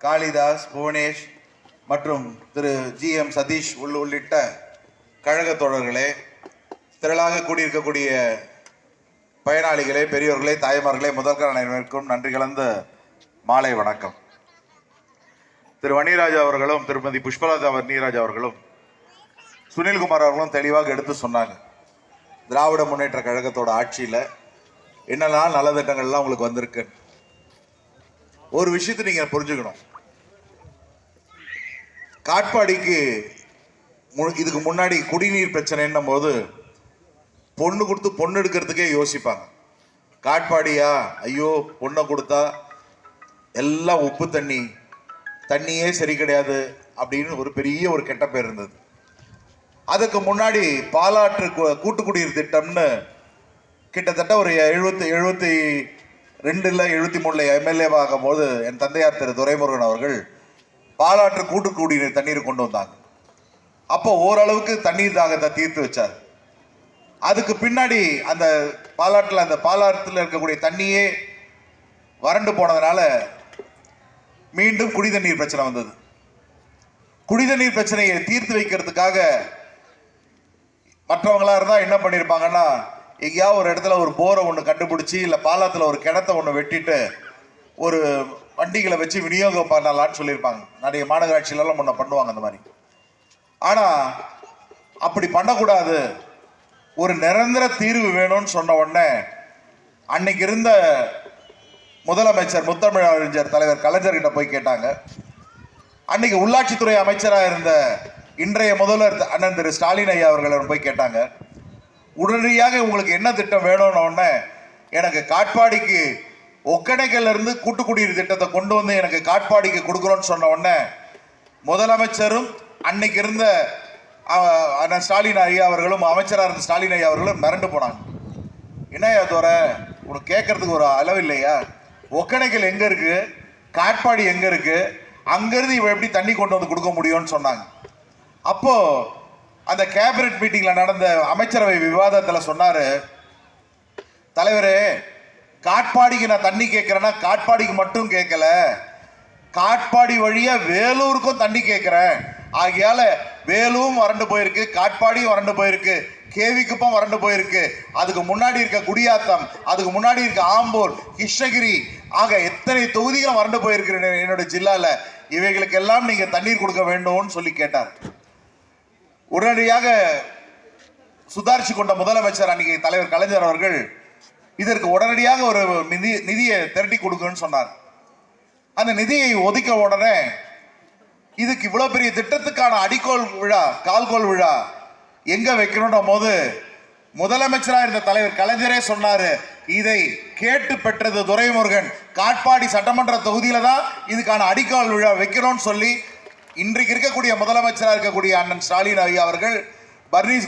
காளிதாஸ், புவனேஷ் மற்றும் திரு GM சதீஷ் உள்ளிட்ட கழக தோழர்களே, திரளாக கூடியிருக்கக்கூடிய பயனாளிகளே, பெரியோர்களே, தாய்மார்களே, முதல்வர் அனைவருக்கும் நன்றி கலந்த மாலை வணக்கம். திரு வன்னிராஜ் அவர்களும் திருமதி புஷ்பலதா வன்னிராஜ் அவர்களும் சுனில்குமார் அவர்களும் தெளிவாக எடுத்து சொன்னாங்க. திராவிட முன்னேற்ற கழகத்தோட ஆட்சியில் என்னெல்லாம் நல்ல திட்டங்கள்லாம் உங்களுக்கு வந்திருக்கு. ஒரு விஷயத்தை நீங்க புரிஞ்சுக்கணும். காட்பாடிக்கு இதுக்கு முன்னாடி குடிநீர் பிரச்சனைன்னும் போது பொண்ணு கொடுத்து பொண்ணு எடுக்கிறதுக்கே யோசிப்பாங்க. காட்பாடியா, ஐயோ பொண்ணை கொடுத்தா எல்லாம் உப்பு தண்ணியே சரி கிடையாது அப்படின்னு ஒரு பெரிய ஒரு கெட்ட பேர் இருந்தது. அதுக்கு முன்னாடி பாலாற்று கூட்டு குடிநீர் திட்டம்னு கிட்டத்தட்ட ஒரு 72-73 எம்எல்ஏவாகும் போது என் தந்தையார் திரு துரைமுருகன் அவர்கள் பாலாற்று கூட்டு குடிநீர் தண்ணீர் கொண்டு வந்தாங்க. அப்போ ஓரளவுக்கு தண்ணீர் தாகத்தை தீர்த்து வச்சார். அதுக்கு பின்னாடி அந்த பாலாற்றில் இருக்கக்கூடிய தண்ணியே வறண்டு போனதுனால மீண்டும் குடிதண்ணீர் பிரச்சனை வந்தது. குடிதண்ணீர் பிரச்சனையை தீர்த்து வைக்கிறதுக்காக மற்றவங்களா இருந்தா என்ன பண்ணிருப்பாங்கன்னா, எங்கேயாவது ஒரு இடத்துல ஒரு போரை ஒன்று கண்டுபிடிச்சி இல்லை பாலாத்தில் ஒரு கிணத்தை ஒன்று வெட்டிட்டு ஒரு வண்டிகளை வச்சு விநியோகம் பண்ணலான்னு சொல்லியிருப்பாங்க. நிறைய மாநகராட்சியிலலாம் முன்ன பண்ணுவாங்க அந்த மாதிரி. ஆனால் அப்படி பண்ணக்கூடாது, ஒரு நிரந்தர தீர்வு வேணும்னு சொன்ன உடனே அன்னைக்கு இருந்த முதலமைச்சர் முத்தமிழறிஞர் தலைவர் கலைஞர்கிட்ட போய் கேட்டாங்க. அன்னைக்கு உள்ளாட்சித்துறை அமைச்சராக இருந்த இன்றைய முதல்வர் அண்ணன் திரு ஸ்டாலின் ஐயா அவர்கள் போய் கேட்டாங்க. உடனடியாக உங்களுக்கு என்ன திட்டம் வேணும்னு எனக்கு காட்பாடிக்கு ஒக்கடைக்கல்ல இருந்து கூட்டு குடிநீர் திட்டத்தை கொண்டு வந்து எனக்கு காட்பாடிக்கு கொடுக்குறோன்னு சொன்ன உடனே முதலமைச்சரும் அன்னைக்கு இருந்த அண்ணன் ஸ்டாலின் ஐயா அவர்களும் அமைச்சராக இருந்த ஸ்டாலின் ஐயா அவர்களும் மிரண்டு போனாங்க. என்னையா தோற, உனக்கு கேட்கறதுக்கு ஒரு அளவு இல்லையா? ஒக்கடைக்கல் எங்க இருக்கு, காட்பாடி எங்க இருக்கு, அங்கிருந்து இவன் எப்படி தண்ணி கொண்டு வந்து கொடுக்க முடியும்னு சொன்னாங்க. அப்போ அந்த கேபினட் மீட்டிங்ல நடந்த அமைச்சரவை விவாதத்தில் சொன்னாரு, தலைவரே காட்பாடிக்கு நான் தண்ணி கேட்கிறேன்னா காட்பாடிக்கு மட்டும் கேட்கல, காட்பாடி வழியா வேலூருக்கும் தண்ணி கேட்கிறேன். ஆகையால வேலூரும் வறண்டு போயிருக்கு, காட்பாடியும் வறண்டு போயிருக்கு, கேவிக்குப்பம் வறண்டு போயிருக்கு, அதுக்கு முன்னாடி இருக்க குடியாத்தம், அதுக்கு முன்னாடி இருக்க ஆம்பூர், கிருஷ்ணகிரி, ஆக எத்தனை தொகுதிகளும் வறண்டு போயிருக்கு என்னோட ஜில்லால, இவைகளுக்கெல்லாம் நீங்க தண்ணீர் கொடுக்க வேண்டும்னு சொல்லி கேட்டார். உடனடியாக சுதாரிச்சு கொண்ட முதலமைச்சர் அன்னைக்கு தலைவர் கலைஞர் அவர்கள் இதற்கு உடனடியாக ஒரு நிதியை திரட்டி கொடுக்கணும்னு சொன்னார். அந்த நிதியை ஒதுக்க உடனே இதுக்கு இவ்வளவு பெரிய திட்டத்துக்கான அடிக்கோல் விழா, கால்கோல் விழா எங்க வைக்கணும் போது முதலமைச்சராக இருந்த தலைவர் கலைஞரே சொன்னாரு, இதை கேட்டு பெற்றது துரைமுருகன், காட்பாடி சட்டமன்ற தொகுதியில தான் இதுக்கான அடிக்கோல் விழா வைக்கணும்னு சொல்லி இன்றைக்கு இருக்கக்கூடிய முதலமைச்சராக இருக்கக்கூடிய அண்ணன் ஸ்டாலின் ஐயா அவர்கள் பர்னீஸ்